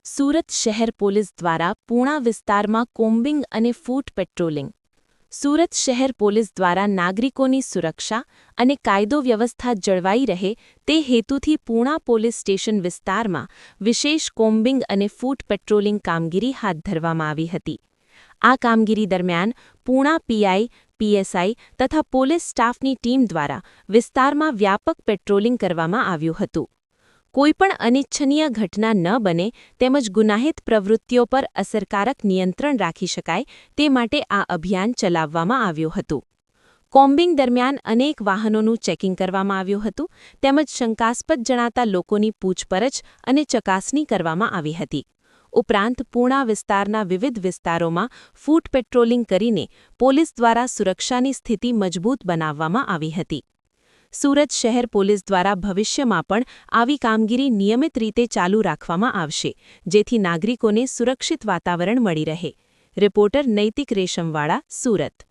સુરત શહેર પોલીસ દ્વારા પૂણા વિસ્તારમાં કોમ્બિંગ અને ફૂટ પેટ્રોલિંગ. સુરત શહેર પોલીસ દ્વારા નાગરિકોની સુરક્ષા અને કાયદો વ્યવસ્થા જળવાઈ રહે તે હેતુથી પૂણા પોલીસ સ્ટેશન વિસ્તારમાં વિશેષ કોમ્બિંગ અને ફૂટ પેટ્રોલિંગ કામગીરી હાથ ધરવામાં આવી હતી. આ કામગીરી દરમિયાન પૂણા પીઆઈ, પીએસઆઈ તથા પોલીસ સ્ટાફની ટીમ દ્વારા વિસ્તારમાં વ્યાપક પેટ્રોલિંગ કરવામાં આવ્યું હતું. કોઈપણ અનિચ્છનીય ઘટના ન બને તેમજ ગુનાહિત પ્રવૃત્તિઓ પર અસરકારક નિયંત્રણ રાખી શકાય તે માટે આ અભિયાન ચલાવવામાં આવ્યું હતું. કોમ્બિંગ દરમિયાન અનેક વાહનોનું ચેકિંગ કરવામાં આવ્યું હતું તેમજ શંકાસ્પદ જણાતા લોકોની પૂછપરછ અને ચકાસણી કરવામાં આવી હતી. ઉપરાંત પૂણા વિસ્તારના વિવિધ વિસ્તારોમાં ફૂટ પેટ્રોલિંગ કરીને પોલીસ દ્વારા સુરક્ષાની સ્થિતિ મજબૂત બનાવવામાં આવી હતી. સુરત શહેર પોલીસ દ્વારા ભવિષ્યમાં પણ આવી કામગીરી નિયમિત રીતે ચાલુ રાખવામાં આવશે, જેથી નાગરિકોને સુરક્ષિત વાતાવરણ મળી રહે. રિપોર્ટર નૈતિક રેશમવાળા, સુરત.